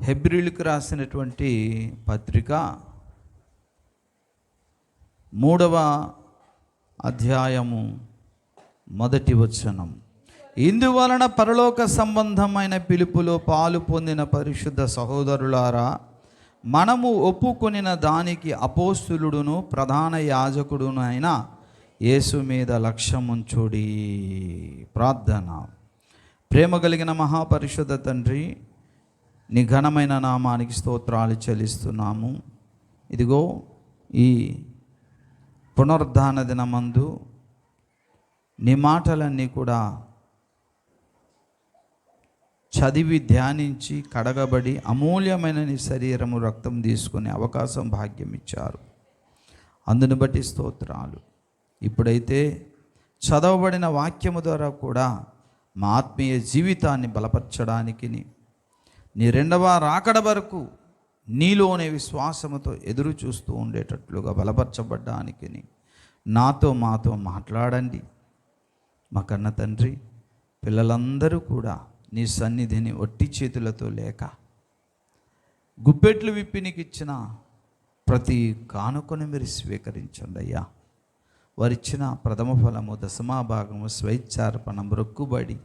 హెబ్రీయులకు రాసినటువంటి పత్రిక 3వ అధ్యాయము 1వ వచనం. ఇందువలన పరలోక సంబంధమైన పిలుపులో పాలు పొందిన పరిశుద్ధ సహోదరులారా, మనము ఒప్పుకొనిన దానికి అపోస్తులుడును ప్రధాన యాజకుడును అయిన యేసు మీద లక్ష్యముంచుడి. ప్రార్థన. ప్రేమ కలిగిన మహాపరిశుద్ధ తండ్రి, నీ ఘనమైన నామానికి స్తోత్రాలు చెల్లిస్తున్నాము. ఇదిగో ఈ పునరుద్ధాన దినమందు నీ మాటలన్నీ కూడా చదివి ధ్యానించి కడగబడి అమూల్యమైన నీ శరీరము రక్తం తీసుకునే అవకాశం భాగ్యం ఇచ్చారు. అందుని బట్టి స్తోత్రాలు. ఇప్పుడైతే చదవబడిన వాక్యము ద్వారా కూడా మా ఆత్మీయ జీవితాన్ని బలపరచడానికి, నీ రెండవ రాకడ వరకు నీలోనే విశ్వాసముతో ఎదురు చూస్తూ ఉండేటట్లుగా బలపరచబడ్డానికి మాతో మాట్లాడండి. మా కన్న తండ్రి, పిల్లలందరూ కూడా నీ సన్నిధిని ఒట్టి చేతులతో లేక గుప్పెట్లు విప్పి నీకు ఇచ్చిన ప్రతి కానుకను మీరు స్వీకరించండి అయ్యా. వారిచ్చిన ప్రథమ ఫలము, దశమాభాగము, స్వేచ్ఛార్పణ, మొక్కుబడి,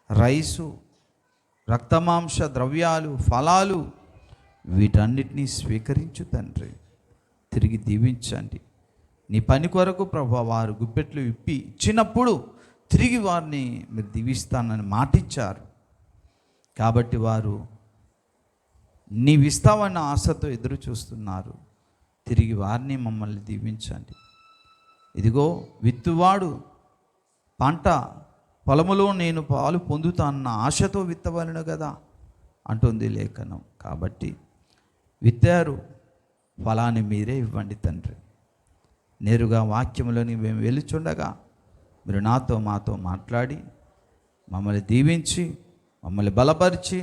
రైసు, రక్తమాంస ద్రవ్యాలు, ఫలాలు, వీటన్నిటినీ స్వీకరించు తండ్రి. తిరిగి దీవించండి. నీ పని కొరకు ప్రభువా వారు గుప్పెట్లు విప్పి ఇచ్చినప్పుడు తిరిగి వారిని మీరు దీవిస్తానని మాటిచ్చారు. కాబట్టి వారు నీవిస్తావన్న ఆశతో ఎదురు చూస్తున్నారు. తిరిగి వారిని మమ్మల్ని దీవించండి. ఇదిగో విత్తువాడు పంట పొలములో నేను పాలు పొందుతానన్న ఆశతో విత్తవలను కదా అంటుంది లేఖనం. కాబట్టి విత్తారు, ఫలాన్ని మీరే ఇవ్వండి తండ్రి. నేరుగా వాక్యములోని మేము వెలుచుండగా మీరు మాతో మాట్లాడి మమ్మల్ని దీవించి మమ్మల్ని బలపరిచి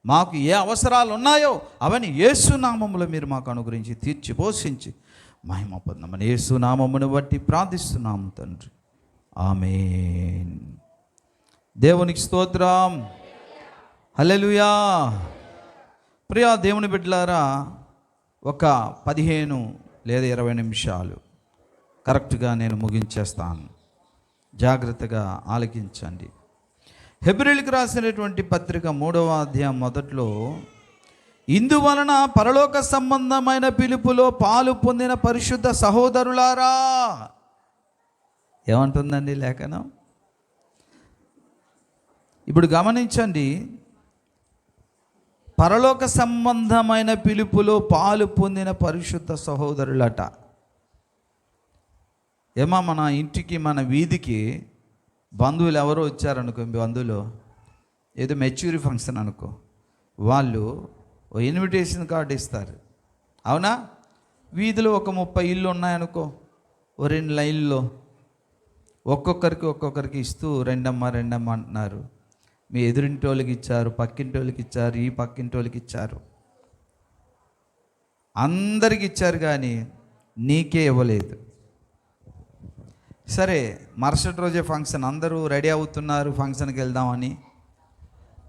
మాకు ఏ అవసరాలు ఉన్నాయో అవన్నీ యేసు నామములో మీరు మాకు అనుగ్రహించి తీర్చి పోషించి మహిమ పొందమని యేసు నామమును బట్టి ప్రార్థిస్తున్నాము తండ్రి. ఆమేన్. దేవునికి స్తోత్రం. హల్లెలూయా. ప్రియా దేవుని బిడ్డలారా, ఒక 15 లేదా 20 నిమిషాలు కరెక్ట్గా నేను ముగించేస్తాను. జాగ్రత్తగా ఆలకించండి. హెబ్రీయులకు రాసినటువంటి పత్రిక 3వ అధ్యాయం మొదట్లో, ఇందువలన పరలోక సంబంధమైన పిలుపులో పాలు పొందిన పరిశుద్ధ సహోదరులారా ఏమంటుందండి లేఖనం? ఇప్పుడు గమనించండి. పరలోక సంబంధమైన పిలుపులో పాలు పొందిన పరిశుద్ధ సహోదరులట. ఏమో మన ఇంటికి, మన వీధికి బంధువులు ఎవరో వచ్చారనుకో, బంధువులు ఏదో మెచ్యూరి ఫంక్షన్ అనుకో, వాళ్ళు ఓ ఇన్విటేషన్ కార్డు ఇస్తారు. అవునా? వీధిలో ఒక 30 ఇళ్ళు ఉన్నాయనుకో, ఓ 2 లైన్లో ఒక్కొక్కరికి ఇస్తూ రెండమ్మ అంటున్నారు. మీ ఎదురింటి వాళ్ళకి ఇచ్చారు, పక్కింటి వాళ్ళకి ఇచ్చారు, ఈ పక్కింటి వాళ్ళకి ఇచ్చారు, అందరికి ఇచ్చారు, కానీ నీకే ఇవ్వలేదు. సరే, మరుసటి రోజే ఫంక్షన్, అందరూ రెడీ అవుతున్నారు ఫంక్షన్కి వెళ్దామని.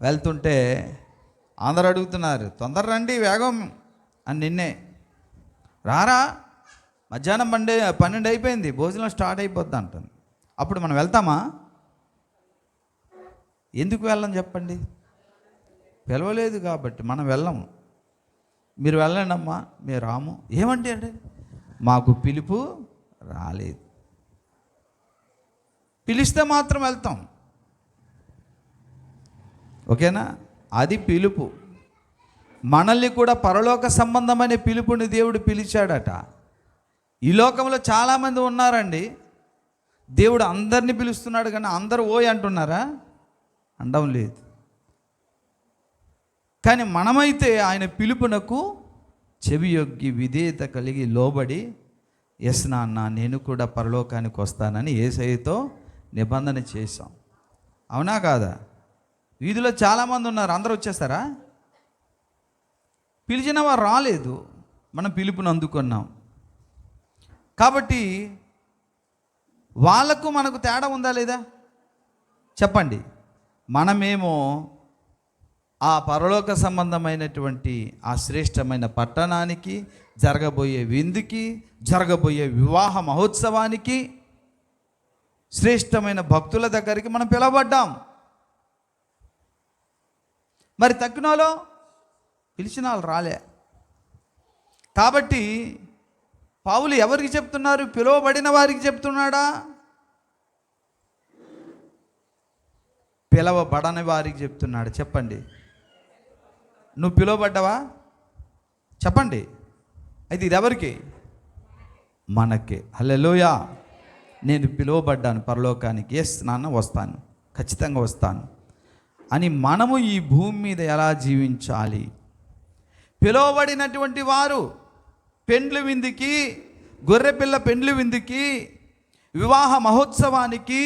వెళ్తుంటే అందరు అడుగుతున్నారు, తొందర రండి వేగం అని. నిన్నే రారా, మధ్యాహ్నం 12 అయిపోయింది, భోజనం స్టార్ట్ అయిపోద్ది అంటుంది. అప్పుడు మనం వెళ్తామా? ఎందుకు వెళ్ళం చెప్పండి? పిలవలేదు కాబట్టి మనం వెళ్ళము. మీరు వెళ్ళండి అమ్మా, మీరు రాము. ఏమంటే అంటే మాకు పిలుపు రాలేదు. పిలిస్తే మాత్రం వెళ్తాం. ఓకేనా? అది పిలుపు. మనల్ని కూడా పరలోక సంబంధమైన పిలుపుని దేవుడు పిలిచాడట. ఈ లోకంలో చాలామంది ఉన్నారండి. దేవుడు అందరినీ పిలుస్తున్నాడు, కానీ అందరూ ఓయ్ అంటున్నారా? అనడం లేదు. కానీ మనమైతే ఆయన పిలుపునకు చెవియొగ్గి విధేయత కలిగి లోబడి, ఎస్ నాన్న నేను కూడా పరలోకానికి వస్తానని యేసయ్యతో నిబంధన చేశాం. అవునా కాదా? వీధిలో చాలామంది ఉన్నారు, అందరూ వచ్చేస్తారా? పిలిచిన వారు రాలేదు, మనం పిలుపుని అందుకున్నాం. కాబట్టి వాళ్ళకు మనకు తేడా ఉందా లేదా చెప్పండి? మనమేమో ఆ పరలోక సంబంధమైనటువంటి ఆ శ్రేష్టమైన పట్టణానికి, జరగబోయే విందుకి, జరగబోయే వివాహ మహోత్సవానికి, శ్రేష్టమైన భక్తుల దగ్గరికి మనం పిలవబడ్డాం. మరి తక్కినలో పిలిచిన వాళ్ళు రాలే. కాబట్టి పౌలు ఎవరికి చెప్తున్నారు? పిలువబడిన వారికి చెప్తున్నాడా? పిలవబడని వారికి చెప్తున్నాడు? చెప్పండి. నువ్వు పిలువబడ్డావా? చెప్పండి. అయితే ఇది ఎవరికి? మనకే. హల్లెలూయా. నేను పిలువబడ్డాను పరలోకానికి. ఎస్ నాన్న, వస్తాను, ఖచ్చితంగా వస్తాను అని మనము ఈ భూమి మీద ఎలా జీవించాలి? పిలువబడినటువంటి వారు పెండ్లి విందుకి, గొర్రెపిల్ల పెండ్లి విందుకి, వివాహ మహోత్సవానికి,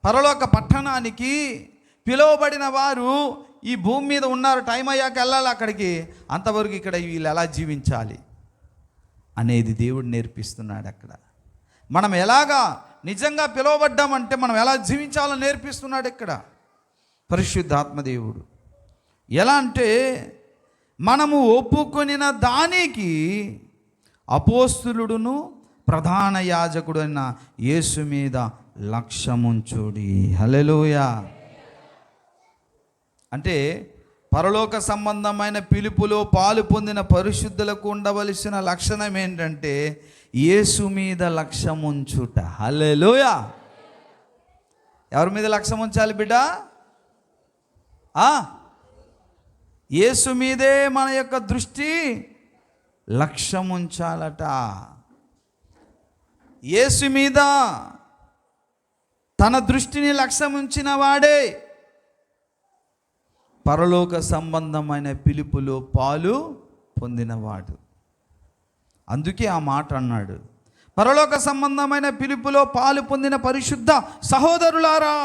పరలోక పట్టణానికి పిలువబడిన వారు ఈ భూమి మీద ఉన్నారు. టైం అయ్యాక వెళ్ళాలి అక్కడికి. అంతవరకు ఇక్కడ వీళ్ళు ఎలా జీవించాలి అనేది దేవుడు నేర్పిస్తున్నాడు. అక్కడ మనం ఎలాగా నిజంగా పిలువబడ్డామంటే మనం ఎలా జీవించాలో నేర్పిస్తున్నాడు ఇక్కడ పరిశుద్ధాత్మదేవుడు. ఎలా అంటే, మనము ఒప్పుకొనిన దానికి అపోస్తులుడును ప్రధాన యాజకుడైన యేసు మీద లక్ష్యముంచుడి. హల్లెలూయా. అంటే పరలోక సంబంధమైన పిలుపులో పాలు పొందిన పరిశుద్ధులకు ఉండవలసిన లక్షణం ఏంటంటే యేసు మీద లక్ష్యముంచుట. హల్లెలూయా. ఎవరి మీద లక్ష్యం ఉంచాలి బిడ్డ? యేసు మీదే మన యొక్క దృష్టి లక్ష్యం ఉంచాలట. యేసు మీద తన దృష్టిని లక్ష్యం ఉంచిన వాడే పరలోక సంబంధమైన పిలుపులో పాలు పొందినవాడు. అందుకే ఆ మాట అన్నాడు, పరలోక సంబంధమైన పిలుపులో పాలు పొందిన పరిశుద్ధ సహోదరులారా,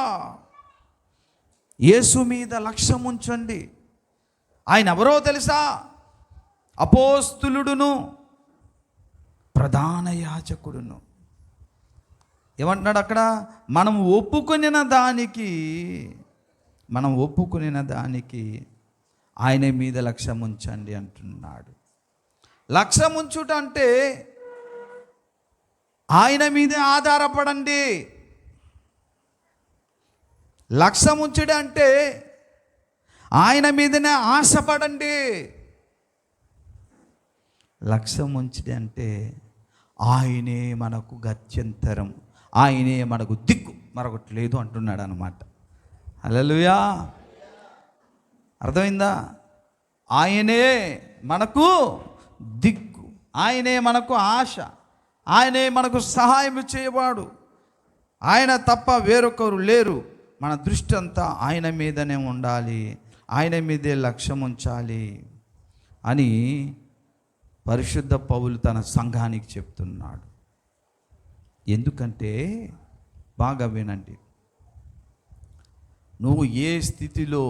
యేసు మీద లక్ష్యం ఉంచండి. ఆయన ఎవరో తెలుసా? అపోస్తులుడును ప్రధాన యాజకుడును. ఏమంటున్నాడు అక్కడ? మనం ఒప్పుకొనిన దానికి ఆయన మీద లక్ష్యం ఉంచండి అంటున్నాడు. లక్ష్యం ఉంచుట అంటే ఆయన మీదే ఆధారపడండి. లక్ష్యం ఉంచుడు అంటే ఆయన మీదనే ఆశపడండి. లక్ష్యం ఉంచుడు అంటే ఆయనే మనకు గత్యంతరం, ఆయనే మనకు దిక్కు, మరొకటి లేదు అంటున్నాడు అన్నమాట. హల్లెలూయా. అర్థమైందా? ఆయనే మనకు దిక్కు, ఆయనే మనకు ఆశ, ఆయనే మనకు సహాయం చేయవాడు. ఆయన తప్ప వేరొకరు లేరు. మన దృష్టి అంతా ఆయన మీదనే ఉండాలి, ఆయన మీదే లక్ష్యం ఉంచాలి అని పరిశుద్ధ పౌలు తన సంఘానికి చెప్తున్నాడు. ఎందుకంటే బాగా వినండి, నువ్వు ఏ స్థితిలో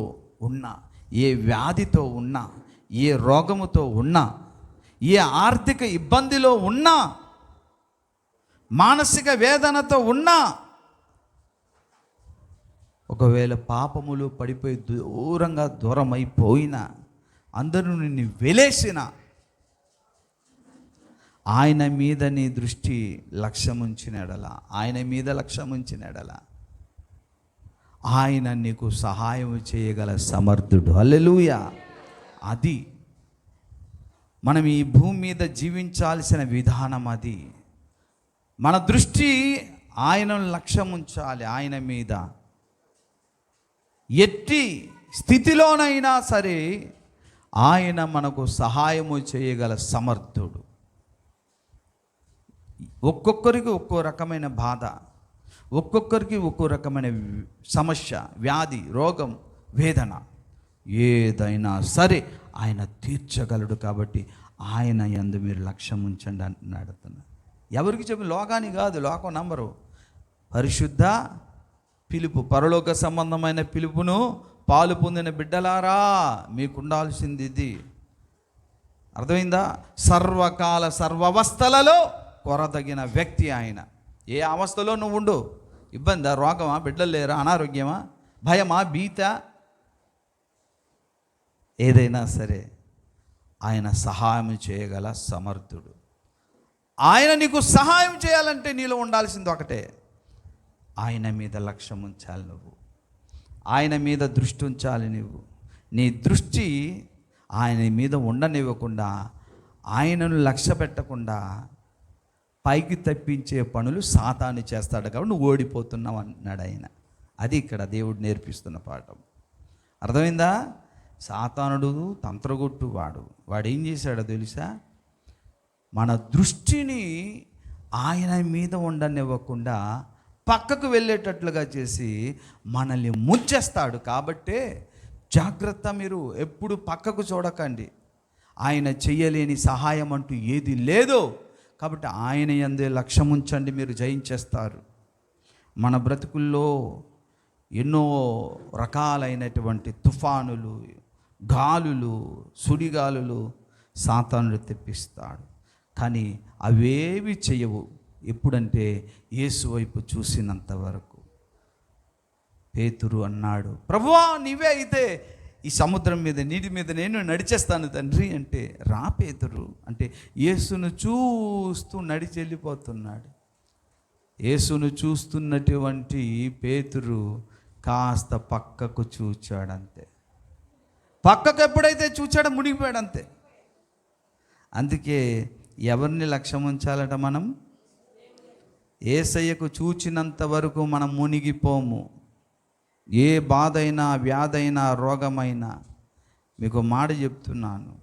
ఉన్నా, ఏ వ్యాధితో ఉన్నా, ఏ రోగముతో ఉన్నా, ఏ ఆర్థిక ఇబ్బందిలో ఉన్నా, మానసిక వేదనతో ఉన్నా, ఒకవేళ పాపములు పడిపోయి దూరమైపోయినా, అందరూ నిన్ను వెలేసిన, ఆయన మీద నీ దృష్టి లక్ష్యముంచినడల, ఆయన మీద లక్ష్యముంచినడల ఆయన నీకు సహాయం చేయగల సమర్థుడు. హల్లెలూయా. అది మనం ఈ భూమి మీద జీవించాల్సిన విధానం. అది మన దృష్టి ఆయనను లక్ష్యం ఉంచాలి. ఆయన మీద ఎట్టి స్థితిలోనైనా సరే ఆయన మనకు సహాయము చేయగల సమర్థుడు. ఒక్కొక్కరికి ఒక్కో రకమైన బాధ, ఒక్కొక్కరికి ఒక్కో రకమైన సమస్య, వ్యాధి, రోగం, వేదన, ఏదైనా సరే ఆయన తీర్చగలడు. కాబట్టి ఆయన యందు మీరు లక్ష్యం ఉంచండి అంటున్నాడు. ఎవరికి చెప్పి? లోకానికి కాదు, లోకం నంబరు. పరిశుద్ధ పిలుపు, పరలోక సంబంధమైన పిలుపును పాలు పొందిన బిడ్డలారా, మీకు ఉండాల్సింది ఇది. అర్థమైందా? సర్వకాల సర్వవస్థలలో కొరదగిన వ్యక్తి ఆయన. ఏ అవస్థలో నువ్వు ఉండు, ఇబ్బందా, రోగమా, బిడ్డలు లేరా, అనారోగ్యమా, భయమా, భీత, ఏదైనా సరే ఆయన సహాయం చేయగల సమర్థుడు. ఆయన నీకు సహాయం చేయాలంటే నీలో ఉండాల్సింది ఒకటే, ఆయన మీద లక్ష్యం ఉంచాలి. నువ్వు ఆయన మీద దృష్టి ఉంచాలి. నీ దృష్టి ఆయన మీద ఉండనివ్వకుండా, ఆయనను లక్ష్య పెట్టకుండా పైకి తప్పించే పనులు సాతాను చేస్తాడు. కాబట్టి నువ్వు ఓడిపోతున్నావు అన్నాడు ఆయన. అది ఇక్కడ దేవుడు నేర్పిస్తున్న పాఠం. అర్థమైందా? సాతానుడు తంత్రగొట్టు వాడు ఏం చేశాడో తెలుసా? మన దృష్టిని ఆయన మీద ఉండనివ్వకుండా పక్కకు వెళ్ళేటట్లుగా చేసి మనల్ని ముంచేస్తాడు. కాబట్టే జాగ్రత్త, మీరు ఎప్పుడు పక్కకు చూడకండి. ఆయన చెయ్యలేని సహాయం అంటూ ఏది లేదో. కాబట్టి ఆయన యందే లక్ష్యం ఉంచండి, మీరు జయించేస్తారు. మన బ్రతుకుల్లో ఎన్నో రకాలైనటువంటి తుఫానులు, గాలులు, సుడిగాలులు సాతానుడు తెప్పిస్తాడు. కానీ అవేవి చేయవు. ఎప్పుడంటే యేసు వైపు చూసినంత వరకు. పేతురు అన్నాడు, ప్రభువా నీవే అయితే ఈ సముద్రం మీద, నీటి మీద నేను నడిచేస్తాను తండ్రి అంటే, రా పేతురు అంటే యేసును చూస్తూ నడిచి వెళ్ళిపోతున్నాడు. యేసును చూస్తున్నటువంటి పేతురు కాస్త పక్కకు చూచాడంతే. పక్కకు ఎప్పుడైతే చూచాడో మునిగిపోయాడంతే. అందుకే ఎవరిని లక్ష్యం ఉంచాలట? మనం యేసయ్యకు చూచినంత వరకు మనం మునిగిపోము. ఏ బాధ అయినా, వ్యాధైనా, రోగమైనా, మీకు మాట చెప్తున్నాను,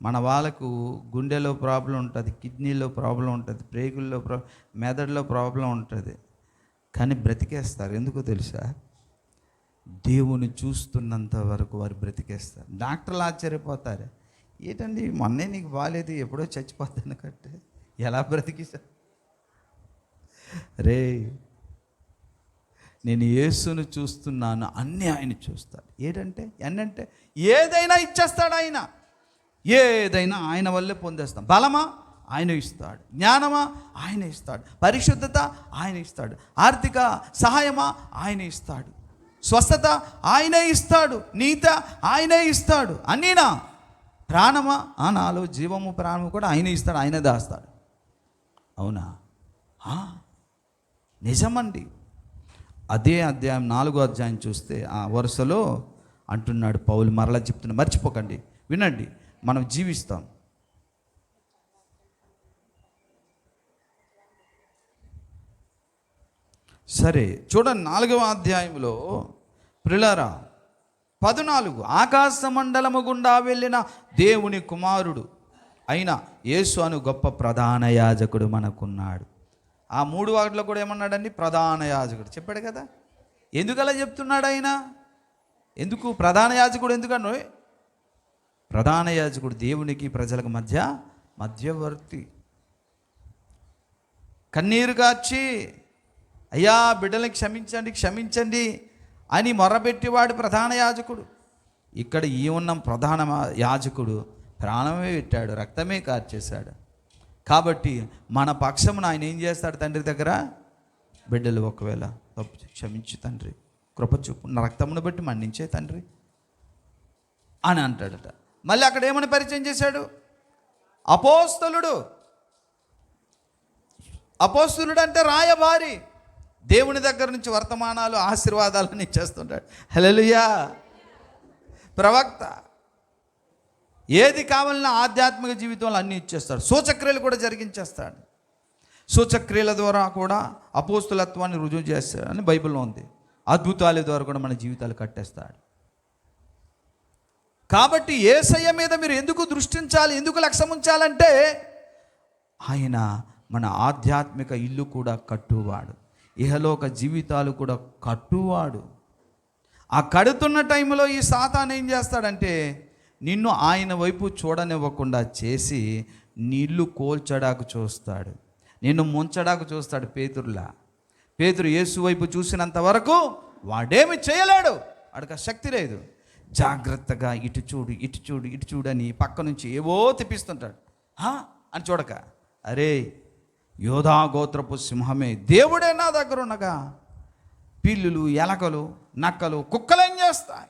మన వాళ్ళకు గుండెలో ప్రాబ్లం ఉంటుంది, కిడ్నీలో ప్రాబ్లం ఉంటుంది, ప్రేగుల్లో మెదడులో ప్రాబ్లం ఉంటుంది, కానీ బ్రతికేస్తారు. ఎందుకో తెలుసా? దేవుని చూస్తున్నంత వరకు వారు బ్రతికేస్తారు. డాక్టర్లు ఆశ్చర్యపోతారు, ఏంటండి మొన్నే నీకు బాగాలేదు, ఎప్పుడో చచ్చిపోతాను కట్టే, ఎలా బ్రతికిసా? రే, నేను యేసును చూస్తున్నాను, అన్నీ ఆయన చూస్తాడు. ఏంటంటే ఏదైనా ఇచ్చేస్తాడు ఆయన. ఏదైనా ఆయన వల్లే పొందేస్తాం. బలమా? ఆయన ఇస్తాడు. జ్ఞానమా? ఆయన ఇస్తాడు. పరిశుద్ధత ఆయన ఇస్తాడు. ఆర్థిక సహాయమా? ఆయన ఇస్తాడు. స్వస్థత ఆయనే ఇస్తాడు. నీత ఆయనే ఇస్తాడు. అన్నీనా? ప్రాణమా? నాలో జీవము ప్రాణము కూడా ఆయనే ఇస్తాడు, ఆయనే దాస్తాడు. అవునా? నిజమండి. అదే అధ్యాయం 4వ అధ్యాయం చూస్తే ఆ వరుసలో అంటున్నాడు పౌలు, మరలా చెప్తున్నా, మర్చిపోకండి, వినండి, మనం జీవిస్తాం. సరే చూడండి, 4వ అధ్యాయంలో ప్రియులారా 14, ఆకాశ మండలము గుండా వెళ్ళిన దేవుని కుమారుడు అయిన యేసు అను గొప్ప ప్రధాన యాజకుడు మనకున్నాడు. ఆ 3 వాటిలో కూడా ఏమన్నాడండి? ప్రధాన యాజకుడు చెప్పాడు కదా. ఎందుకలా చెప్తున్నాడు ఆయన? ఎందుకు ప్రధాన యాజకుడు? ఎందుకన్నా ప్రధాన యాజకుడు దేవునికి ప్రజలకు మధ్యవర్తి. కన్నీరు కార్చి, అయ్యా బిడ్డలకి క్షమించండి అని మొరబెట్టేవాడు ప్రధాన యాజకుడు. ఇక్కడ ఈ ఉన్న ప్రధాన యాజకుడు ప్రాణమే పెట్టాడు, రక్తమే కార్చేశాడు. కాబట్టి మన పక్షమున ఆయన ఏం చేస్తాడు? తండ్రి దగ్గర, బిడ్డలు ఒకవేళ తప్పు క్షమించు తండ్రి, కృప చూపు, నా రక్తమును బట్టి మన్నించే తండ్రి అని అంటాడట. మళ్ళీ అక్కడ ఏమని పరిచయం చేశాడు? అపోస్తలుడు అంటే రాయబారి. దేవుని దగ్గర నుంచి వర్తమానాలు, ఆశీర్వాదాలను ఇచ్చేస్తుంటాడు. హల్లెలూయా. ప్రవక్త. ఏది కావాలన్నా ఆధ్యాత్మిక జీవితంలో అన్నీ ఇచ్చేస్తాడు. సూచక్రియలు కూడా జరిగించేస్తాడు. సూచక్రియల ద్వారా కూడా అపోస్తులత్వాన్ని రుజువు చేస్తాడు అని బైబిల్లో ఉంది. అద్భుతాల ద్వారా కూడా మన జీవితాలు కట్టేస్తాడు. కాబట్టి యేసయ్య మీద మీరు ఎందుకు దృష్టించాలి, ఎందుకు లక్ష్యం ఉంచాలంటే, ఆయన మన ఆధ్యాత్మిక ఇల్లు కూడా కట్టువాడు, ఇహలోక జీవితాలు కూడా కట్టువాడు. ఆ కడుతున్న టైంలో ఈ సాతాను ఏం చేస్తాడంటే, నిన్ను ఆయన వైపు చూడనివ్వకుండా చేసి నీళ్లు కోల్చడాకు చూస్తాడు, నిన్ను ముంచడాకు చూస్తాడు. పేతురు యేసు వైపు చూసినంత వరకు వాడేమి చేయలేడు, వాడికి శక్తి లేదు. జాగ్రత్తగా ఇటు చూడు అని పక్క నుంచి ఏవో తెప్పిస్తుంటాడు. అని చూడక, అరే యోధా గోత్రపు సింహమే, దేవుడే నా దగ్గర ఉండగా పిల్లులు, ఎలకలు, నక్కలు, కుక్కలు ఏం చేస్తాయి?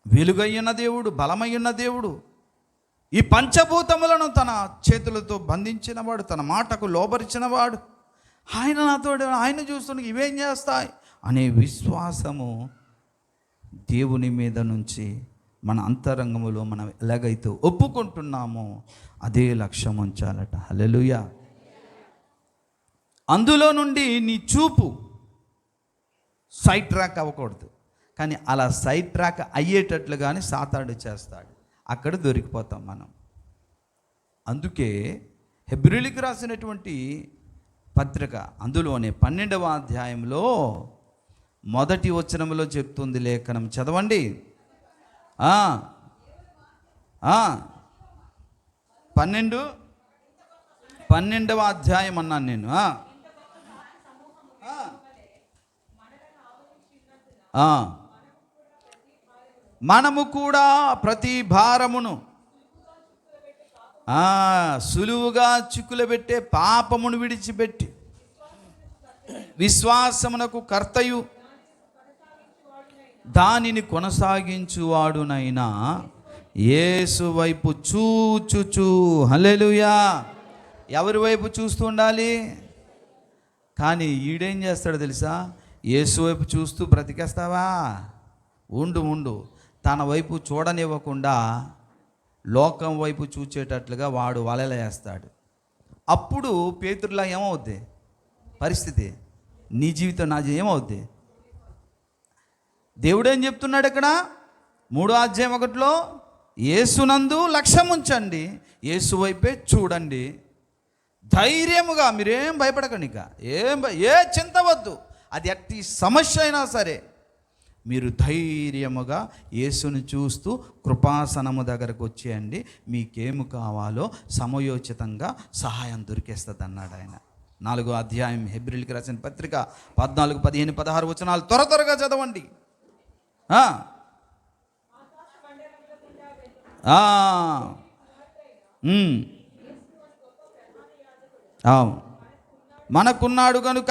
వెలుగయ్యున్న దేవుడు, బలమయ్యున్న దేవుడు, ఈ పంచభూతములను తన చేతులతో బంధించినవాడు, తన మాటకు లోబరిచినవాడు, ఆయన నాతో, ఆయన చూస్తుండే ఇవేం చేస్తాయి అనే విశ్వాసము దేవుని మీద నుంచి మన అంతరంగములో మనం ఎలాగైతే ఒప్పుకుంటున్నామో అదే లక్ష్యం ఉంచాలట. హల్లెలూయా. అందులో నుండి నీ చూపు సైడ్ ట్రాక్ అవ్వకూడదు, కానీ అలా సైడ్ ట్రాక్ అయ్యేటట్లుగానే సాతాడు చేస్తాడు, అక్కడ దొరికిపోతాం మనం. అందుకే హెబ్రీయులకు రాసినటువంటి పత్రిక అందులోనే 12వ అధ్యాయంలో మొదటి వచనంలో చెప్తుంది లేఖనం, చదవండి. 12వ అధ్యాయం అన్నాను నేను. మనము కూడా ప్రతి భారమును సులువుగా చిక్కులబెట్టే పాపమును విడిచిపెట్టి విశ్వాసమునకు కర్తయు దానిని కొనసాగించువాడునైనా యేసు వైపు చూచుచు. హల్లెలూయా. ఎవరి వైపు చూస్తూ ఉండాలి? కానీ ఈడేం చేస్తాడు తెలుసా? యేసు వైపు చూస్తూ బ్రతికేస్తావా? ఉండు తన వైపు చూడనివ్వకుండా లోకం వైపు చూచేటట్లుగా వాడు వలలు వేస్తాడు. అప్పుడు పేతురులా ఏమవుద్ది పరిస్థితి? నీ జీవితం నా ఏమవుద్ది? దేవుడేం చెప్తున్నాడు ఇక్కడ 3వ అధ్యాయం 1లో, యేసునందు లక్ష్యం ఉంచండి, యేసు వైపే చూడండి, ధైర్యముగా, మీరేం భయపడకండి, ఇక ఏ చింత వద్దు, అది ఎట్టి సమస్య అయినా సరే మీరు ధైర్యముగా యేసుని చూస్తూ కృపాసనము దగ్గరకు వచ్చేయండి, మీకేమి కావాలో సమయోచితంగా సహాయం దొరికేస్తుంది అన్నాడు ఆయన. 4వ అధ్యాయం హెబ్రీయులకు రాసిన పత్రిక 14, 15, 16 వచనాలు త్వరగా చదవండి. మనకున్నాడు కనుక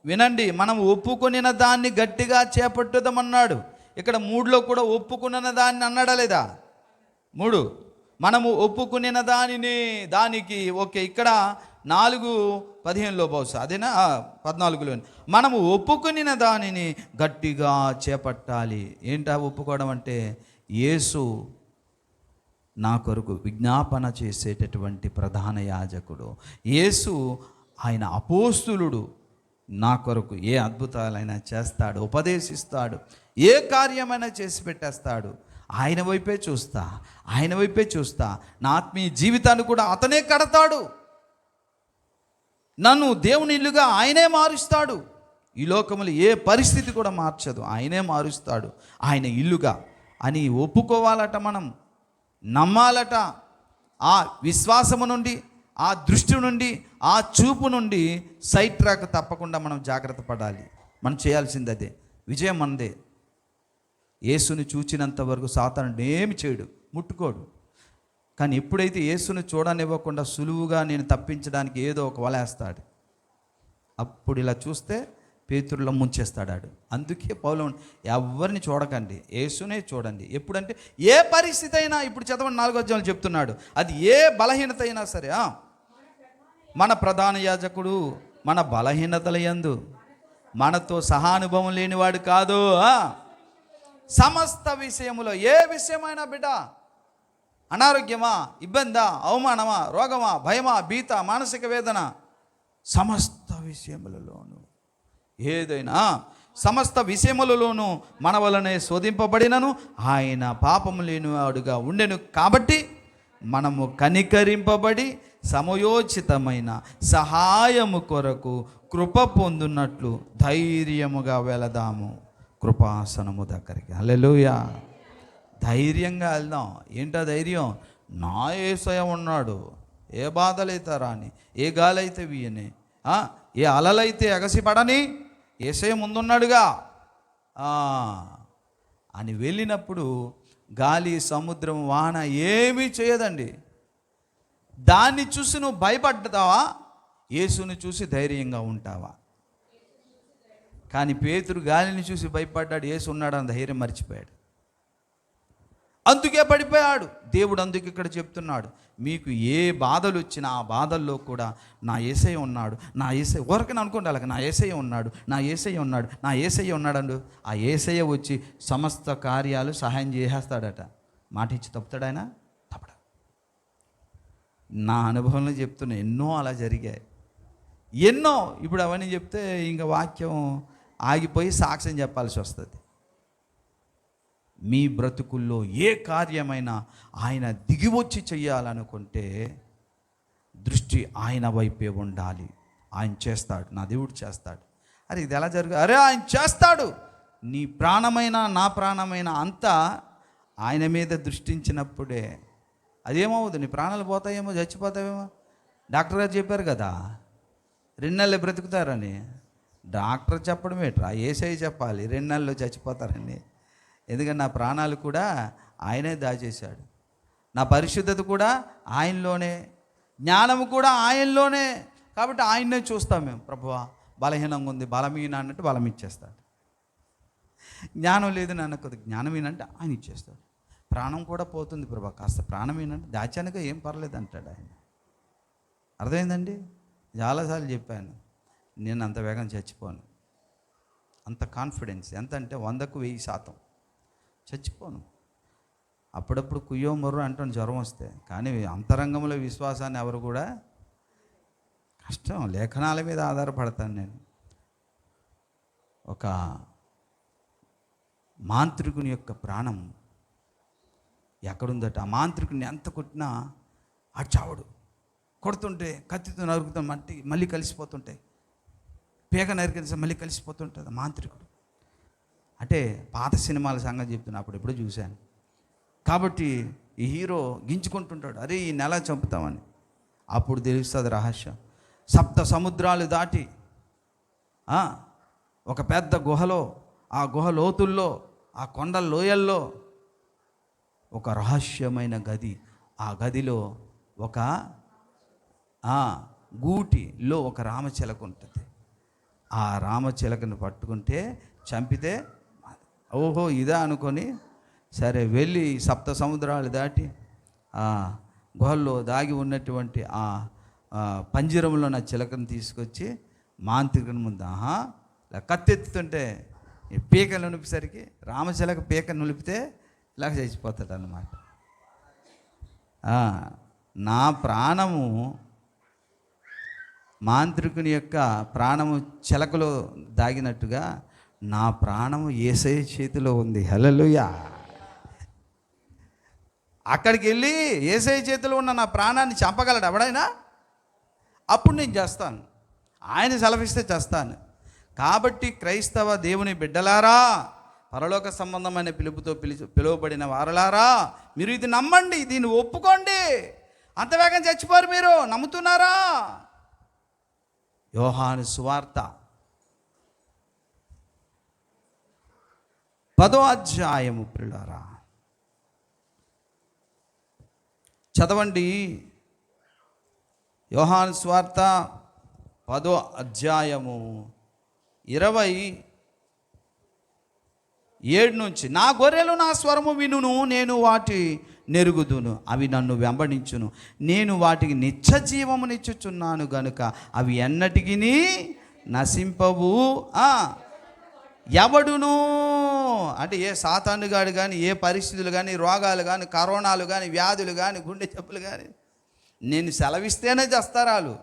వినండి, మనం ఒప్పుకొనిన దాన్ని గట్టిగా చేపట్టుదామన్నాడు. ఇక్కడ 3లో కూడా ఒప్పుకున్న దాన్ని అన్నాడా లేదా? 3 మనము ఒప్పుకునిన దానికి ఓకే. ఇక్కడ 4:15లో బహుశా అదేనా 14లో, మనము ఒప్పుకునిన దానిని గట్టిగా చేపట్టాలి. ఏంటా ఒప్పుకోవడం అంటే? యేసు నా కొరకు విజ్ఞాపన చేసేటటువంటి ప్రధాన యాజకుడు, యేసు ఆయన అపోస్తులుడు, నా కొరకు ఏ అద్భుతాలైనా చేస్తాడు, ఉపదేశిస్తాడు, ఏ కార్యమైనా చేసి పెట్టేస్తాడు. ఆయన వైపే చూస్తా. నా ఆత్మీయ జీవితాన్ని కూడా అతనే కడతాడు, నన్ను దేవుని ఇల్లుగా ఆయనే మారుస్తాడు. ఈ లోకములు ఏ పరిస్థితి కూడా మార్చదు, ఆయనే మారుస్తాడు ఆయన ఇల్లుగా అని ఒప్పుకోవాలట. మనం నమ్మాలట. ఆ విశ్వాసము నుండి, ఆ దృష్టి నుండి, ఆ చూపు నుండి సైడ్ ట్రాక్ తప్పకుండా మనం జాగ్రత్త పడాలి. మనం చేయాల్సింది అదే. విజయం మనదే. యేసుని చూచినంత వరకు సాతానుడు ఏమి చేయడు, ముట్టుకోడు. కానీ ఎప్పుడైతే యేసుని చూడనివ్వకుండా సులువుగా నేను తప్పించడానికి ఏదో ఒక వలేస్తాడు, అప్పుడు ఇలా చూస్తే పేతురులో ముంచేస్తాడు. అందుకే పౌలు ఎవరిని చూడకండి, యేసునే చూడండి. ఎప్పుడంటే ఏ పరిస్థితి అయినా. ఇప్పుడు చదవండి 4వ అధ్యాయంలో చెప్తున్నాడు, అది ఏ బలహీనత అయినా సరే. మన ప్రధాన యాజకుడు మన బలహీనతల యందు మనతో సహానుభవం లేనివాడు కాదు. సమస్త విషయములో, ఏ విషయమైనా బిడ్డ, అనారోగ్యమా, ఇబ్బందా, అవమానమా, రోగమా, భయమా, భీత, మానసిక వేదన, సమస్త విషయములలోనూ ఏదైనా సమస్త విషయములలోనూ మన వలనే శోధింపబడినను ఆయన పాపము లేనివాడుగా ఉండెను. కాబట్టి మనము కనికరింపబడి సమయోచితమైన సహాయము కొరకు కృప పొందున్నట్లు ధైర్యముగా వెళదాము కృపాసనము దగ్గరికి. హల్లెలూయా. ధైర్యంగా వెళ్దాం. ఏంటా ధైర్యం? నా యేసయ్య ఉన్నాడు, ఏ బాధలైతే రాని, ఏ గాలైతే వీయని, ఏ అలలైతే ఎగసిపడని, యేసయ్య ముందున్నాడుగా అని వెళ్ళినప్పుడు గాలి, సముద్రం, వాన ఏమీ చేయదండి. దాన్ని చూసి నువ్వు భయపడ్డావా? యేసుని చూసి ధైర్యంగా ఉంటావా? కానీ పేతురు గాలిని చూసి భయపడ్డాడు, యేసు ఉన్నాడని ధైర్యం మర్చిపోయాడు. అందుకే పడిపోయాడు. దేవుడు అందుకే ఇక్కడ చెప్తున్నాడు, మీకు ఏ బాధలు వచ్చినా ఆ బాధల్లో కూడా నా యేసయ్య ఉన్నాడు. నా యేసయ్య ఊరకని అనుకోండి, అలాగ నా యేసయ్య ఉన్నాడు, నా యేసయ్య ఉన్నాడు, నా యేసయ్య ఉన్నాడు. ఆ యేసయ్య వచ్చి సమస్త కార్యాలు సహాయం చేసేస్తాడట. మాట ఇచ్చి తప్పుతాడు ఆయన? తప్పడు. నా అనుభవంలో చెప్తున్నా, ఎన్నో అలా జరిగాయి, ఎన్నో. ఇప్పుడు అవన్నీ చెప్తే ఇంకా వాక్యం ఆగిపోయి సాక్ష్యం చెప్పాల్సి వస్తుంది. మీ బ్రతుకుల్లో ఏ కార్యమైనా ఆయన దిగివచ్చి చెయ్యాలనుకుంటే దృష్టి ఆయన వైపే ఉండాలి. ఆయన చేస్తాడు, నా దేవుడు చేస్తాడు. అరే ఇది ఎలా జరుగు? అరే ఆయన చేస్తాడు. నీ ప్రాణమైన నా ప్రాణమైన అంతా ఆయన మీద దృష్టించినప్పుడే. అదేమవుతుంది? నీ ప్రాణాలు పోతాయేమో, చచ్చిపోతావేమో. డాక్టర్ గారు చెప్పారు కదా 2 నెలలు బ్రతుకుతారని. డాక్టర్ చెప్పడం ఏంట్రా, యేసయ్య చెప్పాలి 2 నెలల్లో చచ్చిపోతారని. ఎందుకంటే నా ప్రాణాలు కూడా ఆయనే దాచేశాడు, నా పరిశుద్ధత కూడా ఆయనలోనే, జ్ఞానము కూడా ఆయనలోనే. కాబట్టి ఆయన్నే చూస్తాం మేము. ప్రభువా బలహీనంగా ఉంది, బలమీన అన్నట్టు బలం ఇచ్చేస్తాడు. జ్ఞానం లేదు నాన్న, కొద్ది జ్ఞానమేనంటే ఆయన ఇచ్చేస్తాడు. ప్రాణం కూడా పోతుంది ప్రభా, కాస్త ప్రాణమేనంటే దాచానుగా ఏం పర్లేదు అంటాడు ఆయన. అర్థమైందండి? చాలాసార్లు చెప్పాను, నేను అంత వేగం చచ్చిపోను. అంత కాన్ఫిడెన్స్ ఎంత అంటే 100కు 1000% చచ్చిపోను. అప్పుడప్పుడు కుయ్యో మొర్రో అంటాను జ్వరం వస్తే, కానీ అంతరంగంలో విశ్వాసాన్ని ఎవరు కూడా కష్టం. లేఖనాల మీద ఆధారపడతాను నేను. ఒక మాంత్రికుని యొక్క ప్రాణం ఎక్కడుందట, ఆ మాంత్రికుని ఎంత కొట్టినా ఆ చావడు. కొడుతుంటే కత్తితో నరుకుతా మళ్ళీ కలిసిపోతుంటాయి, పేగ నరికేసి మళ్ళీ కలిసిపోతుంటుంది మాంత్రికుడు. అంటే పాత సినిమాల సంగతి చెప్తున్నా, అప్పుడు ఎప్పుడో చూశాను. కాబట్టి ఈ హీరో గించుకుంటుంటాడు, అరే ఈ నెల చంపుతామని. అప్పుడు తెలుస్తుంది రహస్యం. 7 సముద్రాలు దాటి ఒక పెద్ద గుహలో, ఆ గుహ లోతుల్లో, ఆ కొండ లోయల్లో ఒక రహస్యమైన గది. ఆ గదిలో ఒక గూటిలో ఒక రామచిలక ఉంటుంది. ఆ రామచిలకను పట్టుకుంటే చంపితే, ఓహో ఇదా అనుకొని సరే వెళ్ళి 7 సముద్రాలు దాటి ఆ గుహల్లో దాగి ఉన్నటువంటి ఆ పంజరంలో నా చిలకను తీసుకొచ్చి మాంత్రికుని ముందు కత్తెత్తుతుంటే పీక నులిపేసరికి రామచిలక పీక నులిపితే ఇలాగ చచ్చిపోతాడు అన్నమాట. నా ప్రాణము మాంత్రికుని యొక్క ప్రాణము చిలకలో దాగినట్టుగా నా ప్రాణము యేసయ్య చేతిలో ఉంది. హల్లెలూయా. అక్కడికి వెళ్ళి యేసయ్య చేతిలో ఉన్న నా ప్రాణాన్ని చంపగలడు ఎవడైనా? అప్పుడు నేను చేస్తాను, ఆయన సెలవిస్తే చేస్తాను. కాబట్టి క్రైస్తవ దేవుని బిడ్డలారా, పరలోక సంబంధమైన పిలుపుతో పిలువబడిన వారలారా, మీరు ఇది నమ్మండి, దీన్ని ఒప్పుకోండి. అంత వేగం చచ్చిపోరు. మీరు నమ్ముతున్నారా? యోహాను సువార్త 10వ అధ్యాయము ప్రియులారా చదవండి. యోహాను సువార్త 10వ అధ్యాయము 27 నుంచి, నా గొర్రెలు నా స్వరము వినును, నేను వాటి నెరుగుదును, అవి నన్ను వెంబడించును, నేను వాటికి నిత్య జీవమునిచ్చుచున్నాను గనుక అవి ఎన్నటికి నశింపవు. ఎవడును అంటే ఏ సాతానుగాడు కానీ, ఏ పరిస్థితులు కానీ, రోగాలు కానీ, కరోనాలు కానీ, వ్యాధులు కానీ, గుండె జబ్బులు కానీ, నేను సెలవిస్తేనే చేస్తారు.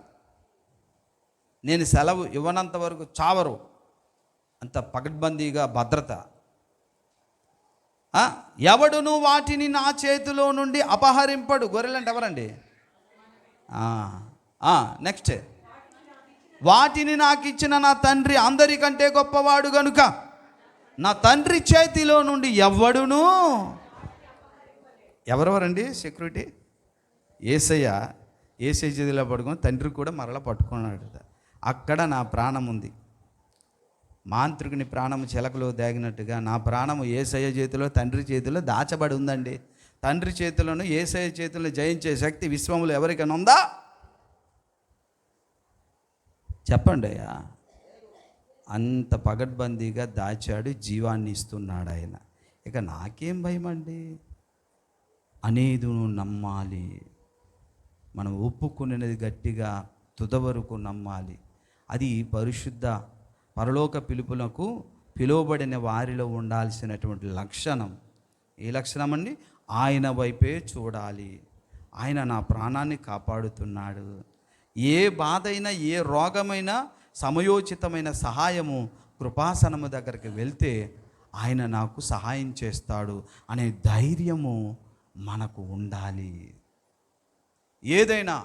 నేను సెలవు ఇవ్వనంత వరకు చావరు. అంత పకడ్బందీగా భద్రత. ఎవడును వాటిని నా చేతిలో నుండి అపహరింపడు. గొర్రెలు అంటే ఎవరండి? నెక్స్ట్, వాటిని నాకు ఇచ్చిన నా తండ్రి అందరికంటే గొప్పవాడు గనుక నా తండ్రి చేతిలో నుండి ఎవడును. ఎవరెవరండి సెక్యూరిటీ? యేసయ్య చేతిలో పట్టుకొని తండ్రి కూడా మరలా పట్టుకున్నాడు. అక్కడ నా ప్రాణం ఉంది. మాంత్రికుని ప్రాణము చిలకలో దాగినట్టుగా నా ప్రాణము యేసయ్య చేతిలో, తండ్రి చేతిలో దాచబడి ఉందండి. తండ్రి చేతిలోను యేసయ్య చేతిలో జయించే శక్తి విశ్వములో ఎవరికైనా ఉందా? చెప్పండి అయ్యా. అంత పగడ్బందీగా దాచాడు, జీవాన్ని ఇస్తున్నాడు ఆయన. ఇక నాకేం భయం అండి అనేది నువ్వు నమ్మాలి. మనం ఒప్పుకునేది గట్టిగా తుదవరకు నమ్మాలి. అది పరిశుద్ధ పరలోక పిలుపులకు పిలువబడిన వారిలో ఉండాల్సినటువంటి లక్షణం. ఏ లక్షణం అండి? ఆయన వైపే చూడాలి. ఆయన నా ప్రాణాన్ని కాపాడుతున్నాడు. ఏ బాధ అయినా, ఏ రోగమైనా సమయోచితమైన సహాయము కృపాసనము దగ్గరికి వెళ్తే ఆయన నాకు సహాయం చేస్తాడు అనే ధైర్యము మనకు ఉండాలి. ఏదైనా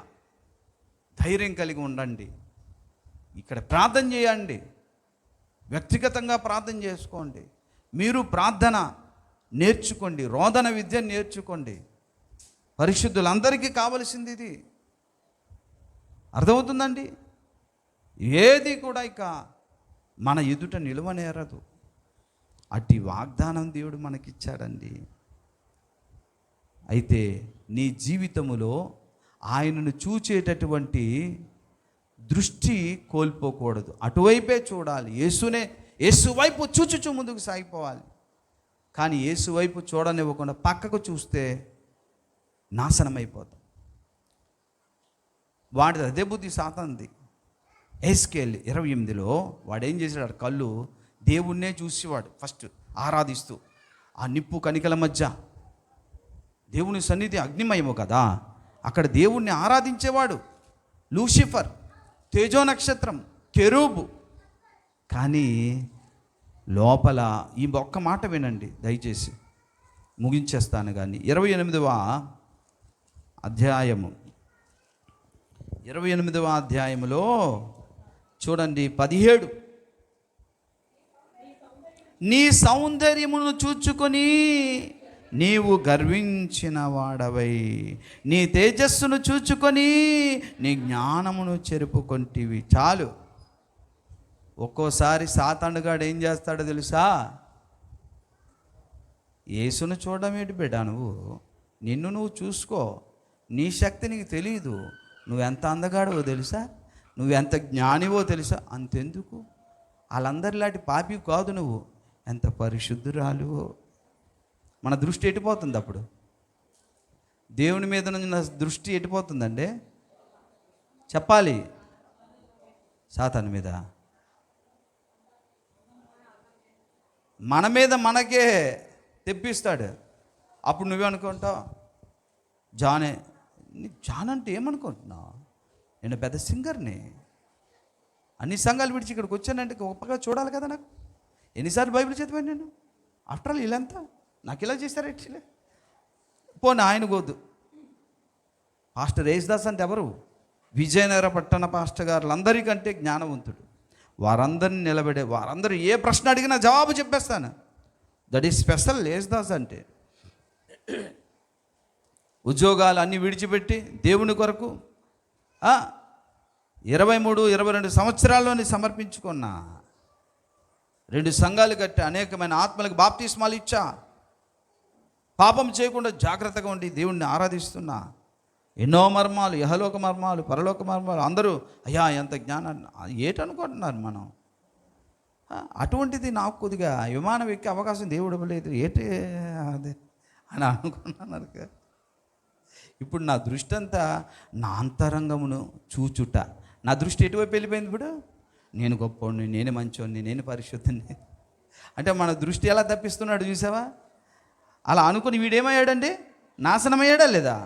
ధైర్యం కలిగి ఉండండి. ఇక్కడ ప్రార్థన చేయండి, వ్యక్తిగతంగా ప్రార్థన చేసుకోండి. మీరు ప్రార్థన నేర్చుకోండి, రోదన విద్య నేర్చుకోండి. పరిశుద్ధులందరికీ కావలసింది ఇది. అర్థమవుతుందండి? ఏది కూడా ఇక మన ఎదుట నిలువనేరదు. అట్టి వాగ్దానం దేవుడు మనకిచ్చాడండి. అయితే నీ జీవితములో ఆయనను చూచేటటువంటి దృష్టి కోల్పోకూడదు. అటువైపే చూడాలి. యేసు వైపు చూచుచూ ముందుకు సాగిపోవాలి. కానీ యేసు వైపు చూడనివ్వకుండా పక్కకు చూస్తే నాశనమైపోతాం. వాడిది అదే బుద్ధి సాతానుది. ఎహెజ్కేల్ 28లో వాడు ఏం చేశాడు? కళ్ళు దేవుణ్ణే చూసేవాడు. ఫస్ట్ ఆరాధిస్తూ ఆ నిప్పు కణికల మధ్య, దేవుని సన్నిధి అగ్నిమయము కదా, అక్కడ దేవుణ్ణి ఆరాధించేవాడు. లూసిఫర్, తేజో నక్షత్రం, కెరూబు. కానీ లోపల ఈ ఒక్క మాట వినండి దయచేసి, ముగించేస్తాను. కానీ 28వ అధ్యాయము 28వ అధ్యాయములో చూడండి 17. నీ సౌందర్యమును చూచుకొని నీవు గర్వించిన వాడవై, నీ తేజస్సును చూచుకొని నీ జ్ఞానమును చెరుపుకొంటివి. చాలు. ఒక్కోసారి సాతానుగాడు ఏం చేస్తాడో తెలుసా? యేసును చూడడం ఏంటి బిడ్డ, నిన్ను నువ్వు చూసుకో. నీ శక్తి నీకు తెలియదు. నువ్వెంత అందగాడవో తెలుసా, నువ్వెంత జ్ఞానివో తెలుసా. అంతెందుకు, వాళ్ళందరిలాంటి పాపి కాదు నువ్వు, ఎంత పరిశుద్ధురాలువో. మన దృష్టి ఎట్టిపోతుంది అప్పుడు? దేవుని మీద ఉన్న దృష్టి ఎట్టిపోతుందండి? చెప్పాలి. సాతాను మీద, మన మీద మనకే తెప్పిస్తాడు. అప్పుడు నువ్వేమనుకుంటావు? జాన్ అంటే ఏమనుకుంటున్నావు? నేను పెద్ద సింగర్ని, అన్ని సంఘాలు విడిచి ఇక్కడికి వచ్చానంటే గొప్పగా చూడాలి కదా. నాకు ఎన్నిసార్లు బైబిల్ చదివాను నేను. ఆఫ్టర్ ఆల్ ఇలాంతా నాకు ఇలా చేశారు యాక్చువల్లీ. పోనీ ఆయన గోద్దు. పాస్టర్ యేసుదాస్ అంటే ఎవరు? విజయనగర పట్టణ పాస్టర్ గారులందరికంటే జ్ఞానవంతుడు. వారందరిని నిలబడే, వారందరూ ఏ ప్రశ్న అడిగినా జవాబు చెప్పేస్తాను. దట్ ఈస్ స్పెషల్ యేసుదాస్ అంటే. ఉద్యోగాలు అన్నీ విడిచిపెట్టి దేవుని కొరకు 23-22 సంవత్సరాల్లోని సమర్పించుకున్నా. 2 సంఘాలు కట్టి అనేకమైన ఆత్మలకు బాప్తిస్మాలు ఇచ్చా. పాపం చేయకుండా జాగ్రత్తగా ఉండి దేవుణ్ణి ఆరాధిస్తున్నా. ఎన్నో మర్మాలు, యహలోక మర్మాలు, పరలోక మర్మాలు. అందరూ అయ్యా ఎంత జ్ఞానాన్ని ఏటనుకుంటున్నారు మనం. అటువంటిది నాకు కొద్దిగా విమానం ఎక్కే అవకాశం దేవుడు ఇవ్వలేదు ఏటే అదే అని అనుకున్నాను. ఇప్పుడు నా దృష్టి అంతా నా అంతరంగమును చూచుట. నా దృష్టి ఎటువైపు వెళ్ళిపోయింది? ఇప్పుడు నేను గొప్పవాడిని, నేను మంచోడిని, నేను పరిశుద్ధుని అంటే మన దృష్టి ఎలా తప్పిస్తున్నాడు చూసావా? అలా అనుకుని వీడేమయ్యాడండి? నాశనమయ్యాడా లేదా?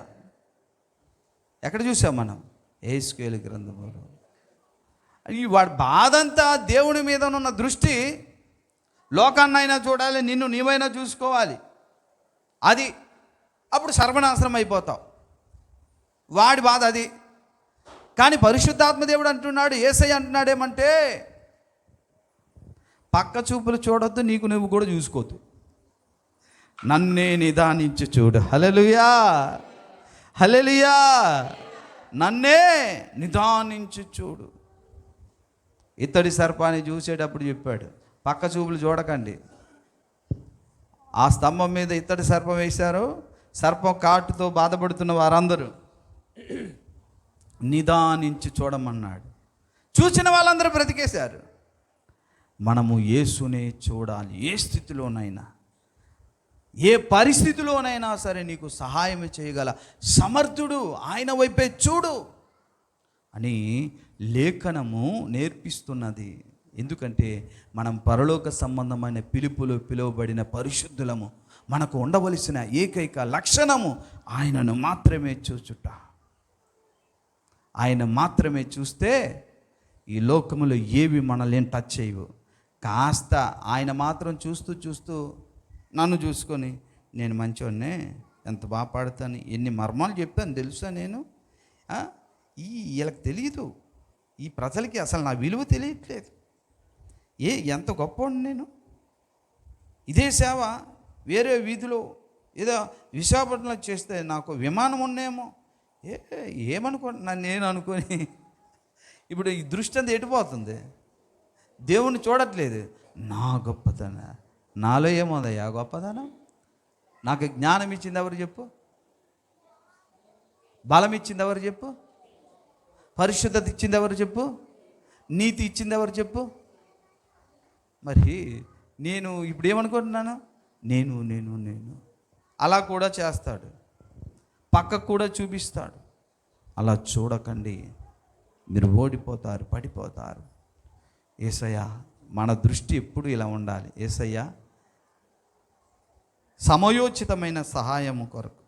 ఎక్కడ చూసాం మనం? ఎహెజ్కేలు గ్రంథంలో. వాడి బాధంతా దేవుని మీద ఉన్న దృష్టి. లోకాన్నైనా చూడాలి, నిన్ను నీవైనా చూసుకోవాలి. అది అప్పుడు సర్వనాశనం అయిపోతావు. వాడి బాధ అది. కానీ పరిశుద్ధాత్మ దేవుడు అంటున్నాడు, యేసయ్య అంటున్నాడు ఏమంటే, పక్క చూపులు చూడొద్దు, నీకు నువ్వు కూడా చూసుకోవద్దు, నన్నే నిదానించి చూడు. హల్లెలూయా, హల్లెలూయా. నన్నే నిదానించి చూడు. ఇత్తడి సర్పాన్ని చూసేటప్పుడు చెప్పాడు, పక్క చూపులు చూడకండి. ఆ స్తంభం మీద ఇత్తడి సర్పం వేశారు. సర్పం కాటుతో బాధపడుతున్న వారందరూ నిదానించి చూడమన్నాడు. చూసిన వాళ్ళందరూ బ్రతికేశారు. మనము యేసునే చూడాలి. ఏ స్థితిలోనైనా, ఏ పరిస్థితిలోనైనా సరే నీకు సహాయం చేయగల సమర్థుడు ఆయన వైపే చూడు అని లేఖనము నేర్పిస్తున్నది. ఎందుకంటే మనం పరలోక సంబంధమైన పిలుపులో పిలువబడిన పరిశుద్ధులము. మనకు ఉండవలసిన ఏకైక లక్షణము ఆయనను మాత్రమే చూచుట. ఆయన మాత్రమే చూస్తే ఈ లోకములో ఏవి మనల్ని టచ్ చేయవు. కాస్త ఆయన మాత్రం చూస్తూ చూస్తూ నన్ను చూసుకొని నేను మంచివాడినే, ఎంత బాగా పాడుతాను, ఎన్ని మర్మాలు చెప్పాను తెలుసా నేను, వీళ్ళకి తెలియదు, ఈ ప్రజలకి అసలు నా విలువ తెలియట్లేదు, ఎంత గొప్పవాడిని నేను, ఇదే సేవ వేరే వీధిలో ఏదో విశాఖపట్నంలో చేస్తే నాకు విమానం ఉన్నాయేమో, ఏమనుకుంటున్నాను నేను అనుకొని ఇప్పుడు ఈ దృష్టి అంతా ఎటుపోతుంది, దేవుణ్ణి చూడట్లేదు. నా గొప్పతనం నాలో ఏమోదయ్యా గొప్పతనం? నాకు జ్ఞానం ఇచ్చింది ఎవరు చెప్పు? బలం ఇచ్చింది ఎవరు చెప్పు? పరిశుద్ధత ఇచ్చింది ఎవరు చెప్పు? నీతి ఇచ్చింది ఎవరు చెప్పు? మరి నేను ఇప్పుడు ఏమనుకుంటున్నాను, నేను నేను నేను అలా కూడా చేస్తాడు, పక్కకు కూడా చూపిస్తాడు. అలా చూడకండి, మీరు ఓడిపోతారు, పడిపోతారు. యేసయ్య మన దృష్టి ఎప్పుడు ఇలా ఉండాలి. యేసయ్య సమయోచితమైన సహాయము కొరకు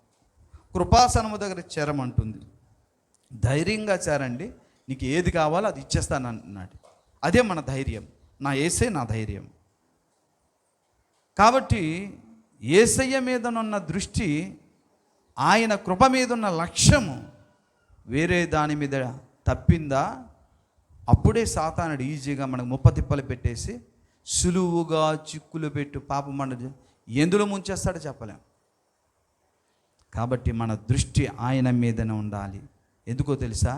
కృపాసనము దగ్గర చేరమంటుంది. ధైర్యంగా చేరండి, నీకు ఏది కావాలో అది ఇచ్చేస్తాను అన్నాడు. అదే మన ధైర్యం. నా యేసే నా ధైర్యం. కాబట్టి యేసయ్య మీదనున్న దృష్టి, ఆయన కృప మీదున్న లక్ష్యము వేరే దాని మీద తప్పిందా, అప్పుడే సాతానుడు ఈజీగా మనకు ముప్పతిప్పలు పెట్టేసి సులువుగా చిక్కులు పెట్టు పాపం మన ఎందులో ముంచేస్తాడో చెప్పలేం. కాబట్టి మన దృష్టి ఆయన మీదనే ఉండాలి. ఎందుకో తెలుసా,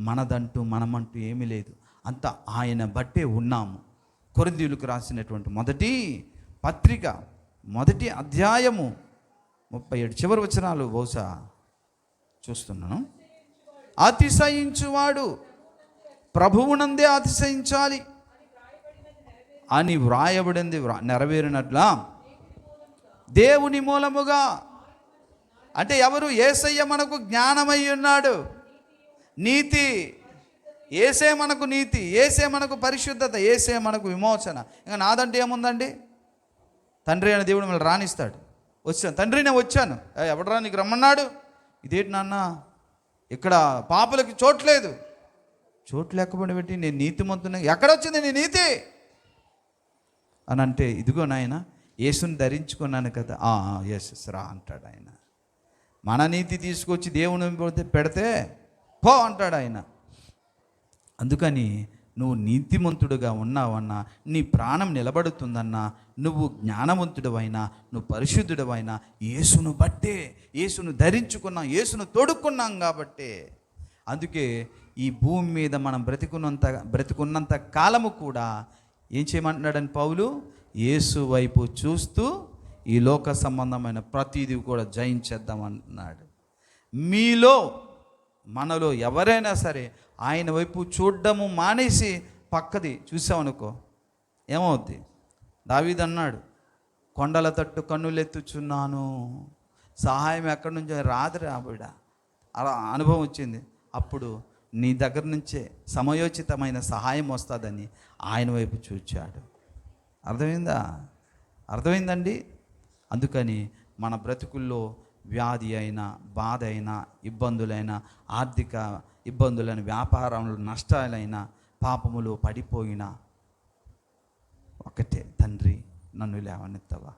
మనదంటూ మనమంటూ ఏమీ లేదు, అంతా ఆయన బట్టే ఉన్నాము. కొరింథీయులకు రాసినటువంటి మొదటి పత్రిక 1వ అధ్యాయము 37 చివరి వచనాలు బహుశా చూస్తున్నాను. అతిశయించువాడు ప్రభువునందే అతిశయించాలి అని వ్రాయబడింది నెరవేరినట్లా దేవుని మూలముగా, అంటే ఎవరు? యేసయ్య మనకు జ్ఞానమై ఉన్నాడు, నీతి, యేసే మనకు నీతి, యేసే మనకు పరిశుద్ధత, యేసే మనకు విమోచన. ఇంకా నాదంటే ఏముందండి? తండ్రి అయిన దేవుడు మిమ్మల్ని రాణిస్తాడు. వచ్చాను తండ్రి, నేను వచ్చాను, ఎవడరా నీకు రమ్మన్నాడు? ఇదేంటి నాన్న, ఇక్కడ పాపులకి చోట్లేదు. చోటు లేకపోతే పెట్టి నేను నీతిమంతున్నా, ఎక్కడొచ్చింది నీ నీతి అని అంటే, ఇదిగో నాయన యేసుని ధరించుకున్నాను కదా, ఎస్ రా అంటాడు ఆయన. మన నీతి తీసుకొచ్చి దేవుని పెడితే పో అంటాడు ఆయన. అందుకని నువ్వు నీతిమంతుడుగా ఉన్నావన్నా, నీ ప్రాణం నిలబడుతుందన్నా, నువ్వు జ్ఞానవంతుడివైనా, నువ్వు పరిశుద్ధుడివైనా యేసును బట్టే, యేసును ధరించుకున్నాం, యేసును తోడుకున్నాం కాబట్టే. అందుకే ఈ భూమి మీద మనం బ్రతికున్నంత కాలము కూడా ఏం చేయమంటున్నాడని పౌలు, యేసు వైపు చూస్తూ ఈ లోక సంబంధమైన ప్రతిదీ కూడా జయించేద్దామన్నాడు. మీలో మనలో ఎవరైనా సరే ఆయన వైపు చూడడము మానేసి పక్కది చూసామనుకో ఏమవుద్ది? దావీదు అన్నాడు, కొండల తట్టు కన్నులెత్తుచున్నాను, సహాయం ఎక్కడి నుంచో రాదురా బిడ్డ. అలా అనుభవం వచ్చింది. అప్పుడు నీ దగ్గర నుంచే సమయోచితమైన సహాయం వస్తుందని ఆయన వైపు చూచాడు. అర్థమైందండి? అందుకని మన బ్రతుకుల్లో వ్యాధి అయినా, బాధ అయినా, ఇబ్బందులైనా, ఆర్థిక ఇబ్బందులైన, వ్యాపారంలో నష్టాలైనా, పాపములు పడిపోయినా ఒకటే, తండ్రి నన్ను లేవనెత్తవా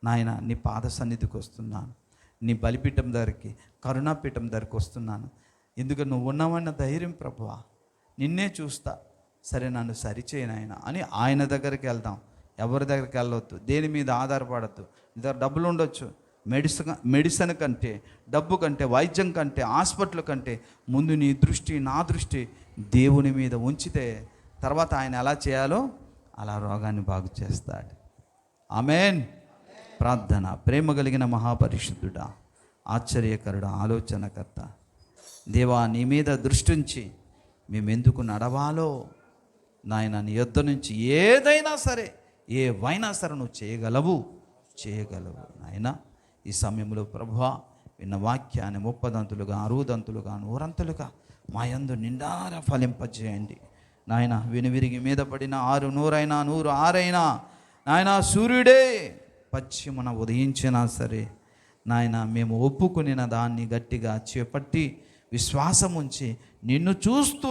నాయన, నీ పాద సన్నిధికి వస్తున్నాను, నీ బలిపీఠం దగ్గరికి, కరుణాపీఠం దగ్గరికి వస్తున్నాను. ఎందుకంటే నువ్వు ఉన్నావన్న ధైర్యం ప్రభువా, నిన్నే చూస్తా, సరే నన్ను సరిచేయనాయన అని ఆయన దగ్గరికి వెళ్దాం. ఎవరి దగ్గరికి వెళ్ళవద్దు, దేని మీద ఆధారపడద్దు. నీ దగ్గర డబ్బులు ఉండొచ్చు, మెడిసిన్ కంటే, డబ్బు కంటే, వైద్యం కంటే, హాస్పిటల్ కంటే ముందు నీ దృష్టి, నా దృష్టి దేవుని మీద ఉంచితే తర్వాత ఆయన ఎలా చేయాలో అలా రోగాన్ని బాగు చేస్తాడు. ఆమేన్. ప్రార్థన. ప్రేమ కలిగిన మహాపరిశుద్ధుడా, ఆశ్చర్యకరుడా, ఆలోచనకర్త దేవా, నీ మీద దృష్టి ఉంచి మేము ఎందుకు నడవాలో నాయన నీ యొద్ద నుంచి ఏదైనా సరే ఏవైనా సరే నువ్వు చేయగలవు నాయన. ఈ సమయంలో ప్రభువా విన్న వాక్యాన్ని 30 దంతులుగా 60 దంతులుగా 100 రంతులుగా మా యందు నిండారా ఫలింపజేయండి నాయన. వినివిరిగి మీద పడిన 6 100 100 6 నాయన, సూర్యుడే పశ్చిమన ఉదయించినా సరే నాయన, మేము ఒప్పుకునిన దాన్ని గట్టిగా చేపట్టి విశ్వాసం ఉంచి నిన్ను చూస్తూ